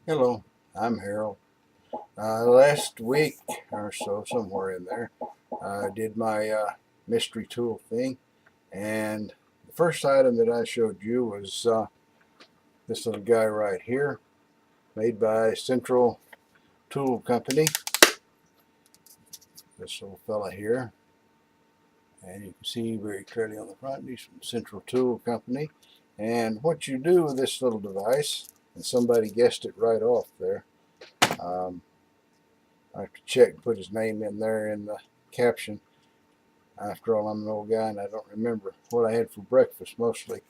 Hello, I'm Harold. Last week or so, somewhere in there, I did my mystery tool thing, and the first item that I showed you was this little guy right here, made by Central Tool Company. This little fella here, and you can see very clearly on the front, he's from Central Tool Company. And what you do with this little device, and somebody guessed it right off there. Um, I have to check and put his name in there in the caption. After all, I'm an old guy and I don't remember what I had for breakfast mostly.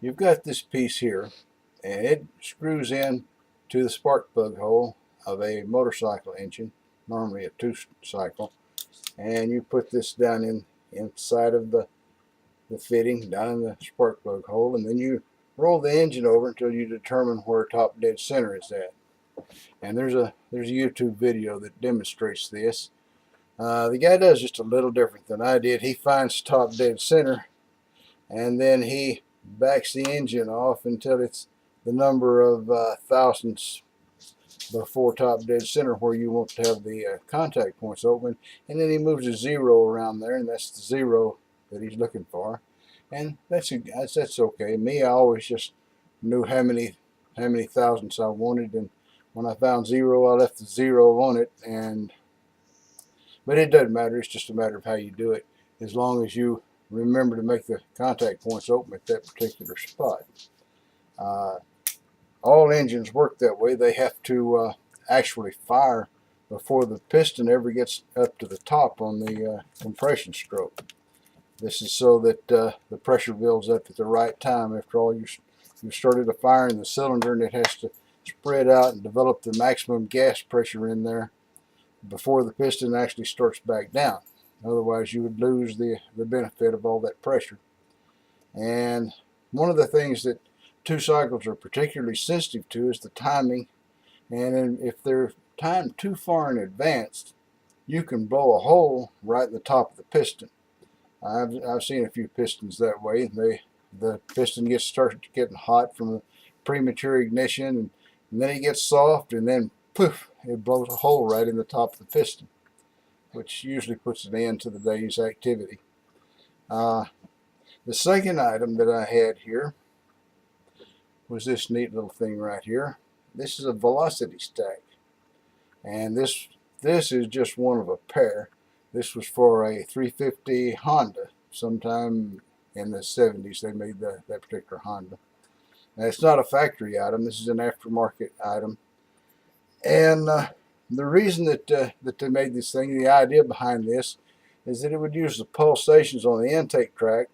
You've got this piece here, and it screws in to the spark plug hole of a motorcycle engine, normally a two-cycle, and you put this down inside of the fitting, down in the spark plug hole, and then you roll the engine over until you determine where top dead center is at. And there's a YouTube video that demonstrates this. The guy does just a little different than I did. He finds top dead center, and then he backs the engine off until it's the number of thousandths before top dead center where you want to have the contact points open, and then he moves a zero around there, and that's the zero that he's looking for. And that's okay. Me, I always just knew how many thousandths I wanted, and when I found zero, I left the zero on it. But it doesn't matter. It's just a matter of how you do it, as long as you remember to make the contact points open at that particular spot. All engines work that way. They have to actually fire before the piston ever gets up to the top on the compression stroke. This is so that the pressure builds up at the right time. After all, you started a fire in the cylinder, and it has to spread out and develop the maximum gas pressure in there before the piston actually starts back down. Otherwise, you would lose the benefit of all that pressure. And one of the things that two cycles are particularly sensitive to is the timing. And if they're timed too far in advance, you can blow a hole right in the top of the piston. I've seen a few pistons that way. The piston starts getting hot from the premature ignition, and then it gets soft, and then poof, it blows a hole right in the top of the piston, which usually puts an end to the day's activity. The second item that I had here was this neat little thing right here. This is a velocity stack, and this is just one of a pair. This was for a 350 Honda. Sometime in the 70s they made that particular Honda. Now, it's not a factory item. This is an aftermarket item. And the reason that they made this thing, the idea behind this, is that it would use the pulsations on the intake tract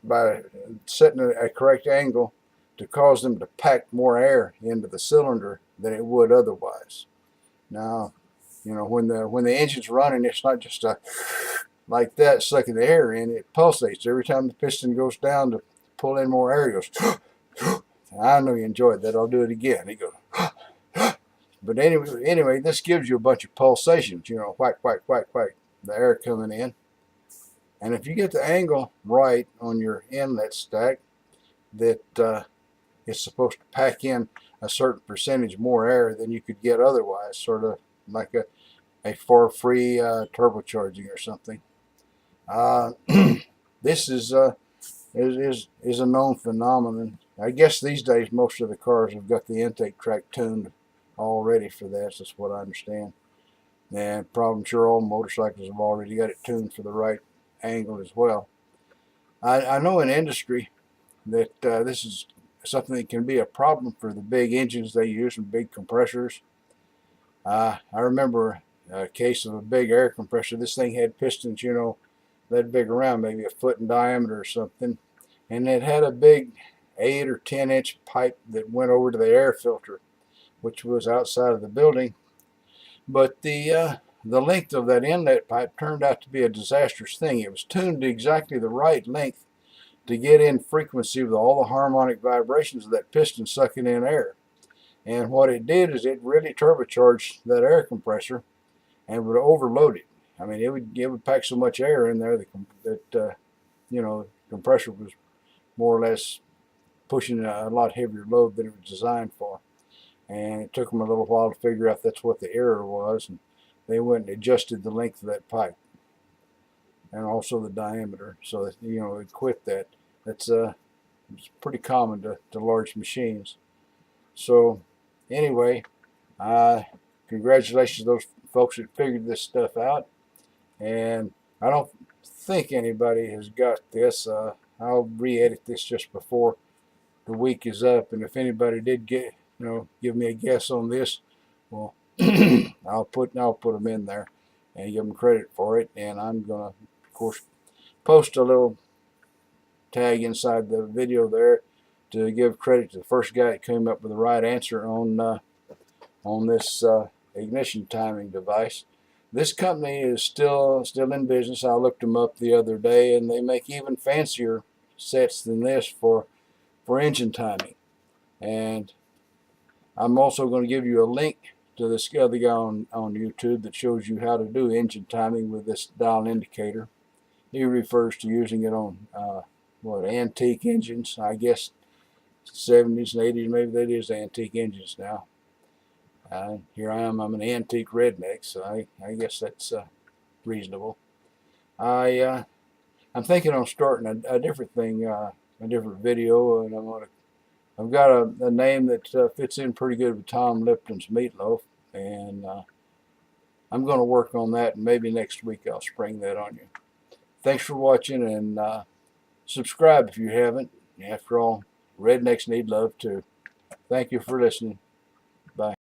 by setting a correct angle to cause them to pack more air into the cylinder than it would otherwise. Now, you know, when the engine's running, it's not just like that sucking the air in. It pulsates every time the piston goes down to pull in more air. It goes. I know you enjoyed that. I'll do it again. It goes. But anyway, this gives you a bunch of pulsations. You know, whack, whack, whack, whack. The air coming in. And if you get the angle right on your inlet stack, that it's supposed to pack in a certain percentage more air than you could get otherwise, sort of like a for-free turbocharging or something. This is a known phenomenon. I guess these days most of the cars have got the intake tract tuned already for that. That's what I understand. And I'm sure all motorcycles have already got it tuned for the right angle as well. I know in industry that this is something that can be a problem for the big engines they use and big compressors. I remember a case of a big air compressor. This thing had pistons, you know, that big around, maybe a foot in diameter or something, and it had a big 8 or 10-inch pipe that went over to the air filter, which was outside of the building. But the length of that inlet pipe turned out to be a disastrous thing. It was tuned to exactly the right length to get in frequency with all the harmonic vibrations of that piston sucking in air. And what it did is it really turbocharged that air compressor and would overload it. I mean, it would pack so much air in there that you know, the compressor was more or less pushing a lot heavier load than it was designed for. and it took them a little while to figure out that's what the error was, and they went and adjusted the length of that pipe and also the diameter, so that it quit that. That's it's pretty common to large machines. So anyway, congratulations to those folks that figured this stuff out, and I don't think anybody has got this. I'll re-edit this just before the week is up, and if anybody did give me a guess on this, well, I'll put them in there and give them credit for it, and I'm gonna, of course, post a little tag inside the video there to give credit to the first guy that came up with the right answer on this ignition timing device. This company is still in business. I looked them up the other day, and they make even fancier sets than this for engine timing. And I'm also going to give you a link to this other guy on YouTube that shows you how to do engine timing with this dial indicator. He refers to using it on antique engines. I guess 70s and 80s, maybe that is antique engines now. Here I am, I'm an antique redneck, so I guess that's reasonable. I'm thinking on starting a different thing, a different video, and I've got a name that fits in pretty good with Tom Lipton's Meatloaf, and I'm going to work on that, and maybe next week I'll spring that on you. Thanks for watching, and subscribe if you haven't. After all, rednecks need love too. Thank you for listening. Bye.